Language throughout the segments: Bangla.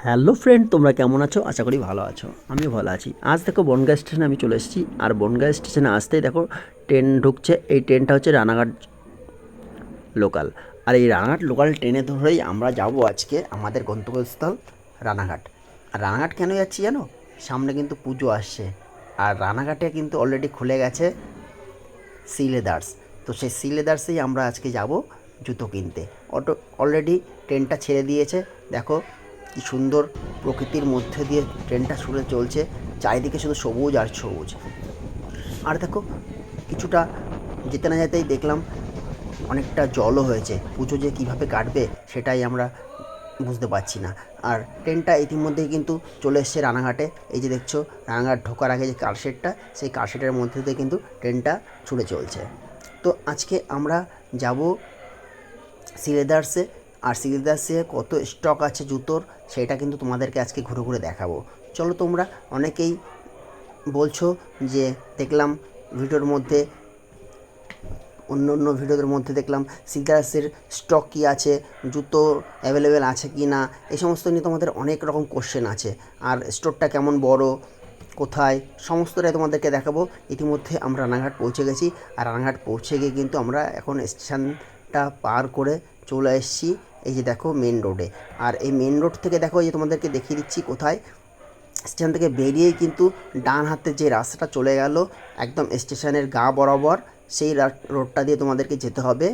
হ্যালো ফ্রেন্ড, তোমরা কেমন আছো? আশা করি ভালো আছো। আমিও ভালো আছি। আজ দেখো বনগাঁ স্টেশনে আমি চলে এসেছি। আর বনগাঁ স্টেশনে আসতেই দেখো ট্রেন ঢুকছে। এই ট্রেনটা হচ্ছে রানাঘাট লোকাল। আর এই রানাঘাট লোকাল ট্রেনে ধরেই আমরা যাব আজকে আমাদের গন্তব্যস্থল রানাঘাট। আর রানাঘাট কেন যাচ্ছি জানো? সামনে কিন্তু পুজো আসছে। আর রানাঘাটে কিন্তু অলরেডি খুলে গেছে সি লেদার্স। তো সেই সি লেদার্সেই আমরা আজকে যাব জুতো কিনতে। অলরেডি ট্রেনটা ছেড়ে দিয়েছে। দেখো কি সুন্দর প্রকৃতির মধ্যে দিয়ে ট্রেনটা ছুটে চলছে। চারিদিকে শুধু সবুজ আর সবুজ। আর দেখো কিছুটা যেতে না যেতেই দেখলাম অনেকটা জলও হয়েছে। পুজো যে কীভাবে কাটবে সেটাই আমরা বুঝতে পারছি না। আর ট্রেনটা ইতিমধ্যেই কিন্তু চলে এসছে রানাঘাটে। এই যে দেখছো রানাঘাট ঢোকার আগে যে কারশেডটা, সেই কারশেডের মধ্যে দিয়ে কিন্তু ট্রেনটা ছুটে চলছে। তো আজকে আমরা যাব সিলেদার্সে। আর সিলেদার্সে কত স্টক আছে জুতোর সেটা কিন্তু তোমাদেরকে আজকে ঘুরে ঘুরে দেখাবো। চলো, তোমরা অনেকেই বলছো যে দেখলাম ভিডিওর মধ্যে, অন্য অন্য ভিডিওদের মধ্যে দেখলাম সিলেদার্সের স্টক কী আছে, জুতো অ্যাভেলেবেল আছে কি না, এই সমস্ত নিয়ে তোমাদের অনেক রকম কোশ্চেন আছে। আর স্টোরটা কেমন বড়, কোথায়, সমস্তটাই তোমাদেরকে দেখাবো। ইতিমধ্যে আমরা রানাঘাট পৌঁছে গেছি। আর রানাঘাট পৌঁছে গিয়ে কিন্তু আমরা এখন স্টেশনটা পার করে চলে এসেছি এই যে দেখো মেন রোডে। আর এই মেন রোড থেকে দেখো, এই যে তোমাদেরকে দেখিয়ে দিচ্ছি কোথায়। স্টেশন থেকে বেরিয়েই কিন্তু ডান হাতে যে রাস্তাটা চলে গেল একদম স্টেশনের গা বরাবর, সেই রোডটা দিয়ে তোমাদেরকে যেতে হবে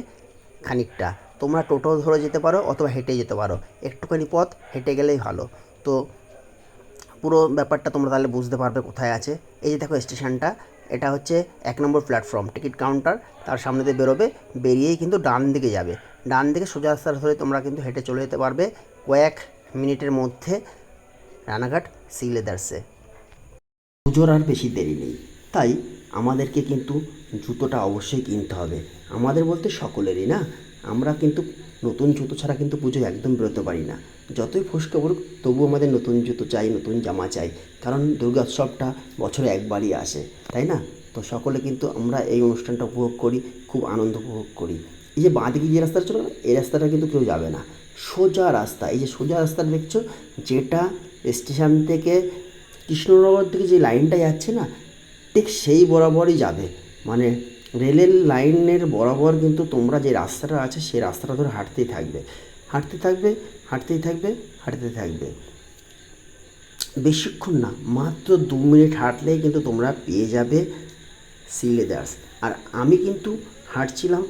খানিকটা। তোমরা টোটো ধরে যেতে পারো অথবা হেঁটে যেতে পারো। একটুখানি পথ হেঁটে গেলেই ভালো। তো পুরো ব্যাপারটা তোমরা তাহলে বুঝতে পারবে কোথায় আছে। এই যে দেখো স্টেশনটা, এটা হচ্ছে 1 নম্বর প্ল্যাটফর্ম, টিকিট কাউন্টার। তার সামনে দিয়ে বেরোবে, বেরিয়েই কিন্তু ডান দিকে যাবে। ডান দিকে সোজা রাস্তা ধরে তোমরা কিন্তু হেঁটে চলে যেতে পারবে কয়েক মিনিটের মধ্যে রানাঘাট সি লেদার্সে। পুজোর আর বেশি দেরি নেই, তাই আমাদেরকে কিন্তু জুতোটা অবশ্যই কিনতে হবে। আমাদের বলতে সকলেরই না। আমরা কিন্তু নতুন জুতো ছাড়া কিন্তু পুজোয় একদম বেরোতে পারি না। যতই ফসকে পড়ুক তবুও আমাদের নতুন জুতো চাই, নতুন জামা চাই। কারণ দুর্গা উৎসবটা বছরে একবারই আসে, তাই না? তো সকলে কিন্তু আমরা এই অনুষ্ঠানটা উপভোগ করি, খুব আনন্দ উপভোগ করি। এই যে বাঁদিকে যে রাস্তাটা চলে না, এই রাস্তাটা কিন্তু কেউ যাবে না। সোজা রাস্তা, এই যে সোজা রাস্তাটা দেখছো, যেটা স্টেশন থেকে কৃষ্ণনগর থেকে যে লাইনটা যাচ্ছে না, ঠিক সেই বরাবরই যাবে। মানে রেলের লাইনের বরাবর কিন্তু তোমরা যে রাস্তাটা আছে সেই রাস্তাটা ধরে হাঁটতেই থাকবে, হাঁটতে থাকবে, হাঁটতেই থাকবে, হাঁটতে থাকবে। বেশিক্ষণ না, মাত্র 2 মিনিট হাঁটলেই কিন্তু তোমরা পেয়ে যাবে সি লেদার্স। আর আমি কিন্তু হাঁটছিলাম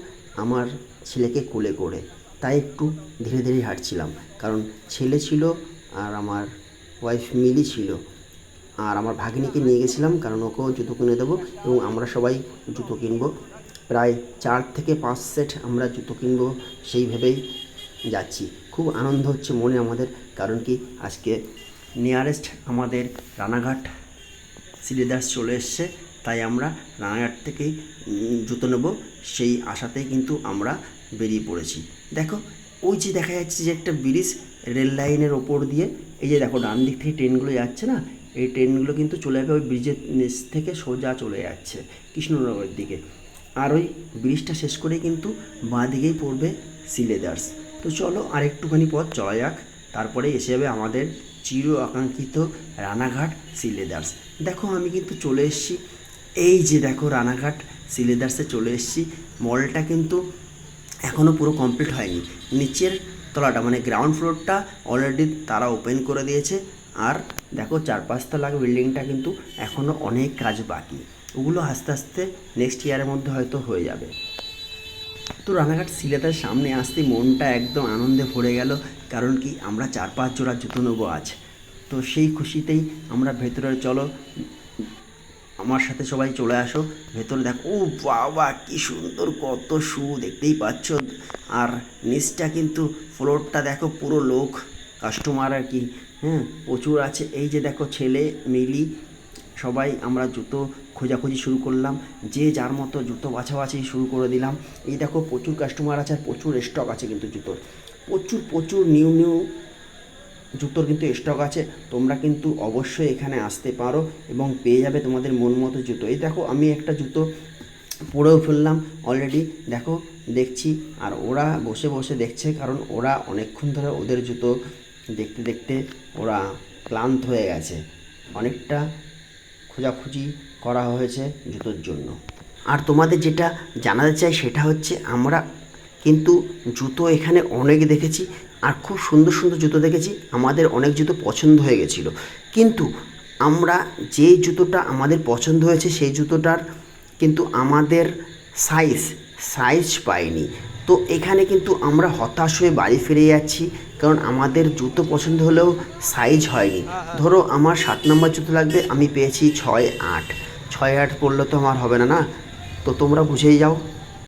আমার ছেলেকে কোলে করে, তাই একটু ধীরে ধীরে হাঁটছিলাম। কারণ ছেলে ছিল আর আমার ওয়াইফ মিলি ছিল। আর আমার ভাগ্নিকে নিয়ে গেছিলাম কারণ ওকেও জুতো কিনে দেবো এবং আমরা সবাই জুতো কিনবো। প্রায় 4 থেকে 5 সেট আমরা জুতো কিনবো সেই ভেবেই যাচ্ছি। খুব আনন্দ হচ্ছে মনে আমাদের, কারণ কি আজকে নিয়ারেস্ট আমাদের রানাঘাট সিলেদার্স চলে এসছে। তাই আমরা রানাঘাট থেকেই জুতো নেব, সেই আশাতেই কিন্তু আমরা বেরিয়ে পড়েছি। দেখো ওই যে দেখা যাচ্ছে যে একটা ব্রিজ রেল লাইনের ওপর দিয়ে, এই যে দেখো ডান দিক থেকে ট্রেনগুলো যাচ্ছে না, এই ট্রেনগুলো কিন্তু চলে যাবে ওই ব্রিজের নিচ থেকে সোজা চলে যাচ্ছে কৃষ্ণনগরের দিকে। আর ওই ব্রিজটা শেষ করেই কিন্তু বাঁ দিকেই পড়বে সি লেদার্স। তো চলো আর একটুখানি পথ চলা যাক, তারপরে এসে যাবে আমাদের চির আকাঙ্ক্ষিত রানাঘাট সি লেদার্স। দেখো আমি কিন্তু চলে এসেছি, এই যে দেখো রানাঘাট সি লেদার্সে চলে এসেছি। মলটা কিন্তু এখনও পুরো কমপ্লিট হয়নি। নিচের তলাটা মানে গ্রাউন্ড ফ্লোরটা অলরেডি তারা ওপেন করে দিয়েছে। আর দেখো 4-5 তলা বিল্ডিংটা কিন্তু এখনও অনেক কাজ বাকি। ওগুলো আস্তে আস্তে নেক্সট ইয়ারের মধ্যে হয়তো হয়ে যাবে। তো রানাঘাট সিলেটের সামনে আসতেই মনটা একদম আনন্দে ভরে গেল। কারণ কি আমরা 4-5 জোড়া জুতো নেবো আজ। তো সেই খুশিতেই আমরা ভেতরে, চলো আমার সাথে সবাই চলে আসো ভেতরে। দেখো ও বাবা কি সুন্দর, কত শু দেখতেই পাচ্ছ। আর নিচটা কিন্তু ফ্লোরটা দেখো পুরো লোক, কাস্টমার আর কি, হ্যাঁ প্রচুর আছে। এই যে দেখো ছেলে মিলি সবাই আমরা জুতো খোঁজাখুঁজি শুরু করলাম, যে যার মতো জুতো বাছাবাছি শুরু করে দিলাম। এই দেখো প্রচুর কাস্টমার আছে আর প্রচুর স্টক আছে কিন্তু জুতোর, প্রচুর প্রচুর নিউ নিউ জুতোর কিন্তু স্টক আছে। তোমরা কিন্তু অবশ্যই এখানে আসতে পারো এবং পেয়ে যাবে তোমাদের মন মতো জুতো। এই দেখো আমি একটা জুতো পরেও ফেললাম অলরেডি, দেখো দেখছি। আর ওরা বসে বসে দেখছে, কারণ ওরা অনেকক্ষণ ধরে ওদের জুতো দেখতে দেখতে ওরা ক্লান্ত হয়ে গেছে, অনেকটা খোঁজাখুঁজি করা হয়েছে জুতোর জন্য। আর তোমাদের যেটা জানাতে চাই সেটা হচ্ছে আমরা কিন্তু জুতো এখানে অনেক দেখেছি, আর খুব সুন্দর সুন্দর জুতো দেখেছি, আমাদের অনেক জুতো পছন্দ হয়ে গেছিলো, কিন্তু আমরা যে জুতোটা আমাদের পছন্দ হয়েছে সেই জুতোটার কিন্তু আমাদের সাইজ পাইনি। তো এখানে কিন্তু আমরা হতাশ হয়ে বাড়ি ফিরে যাচ্ছি, কারণ আমাদের জুতো পছন্দ হলেও সাইজ হয়নি। ধরো আমার 7 নম্বর জুতো লাগবে, আমি পেয়েছি 6-8, 6-8 পরলে তো আমার হবে না, না? তো তোমরা বুঝেই যাও।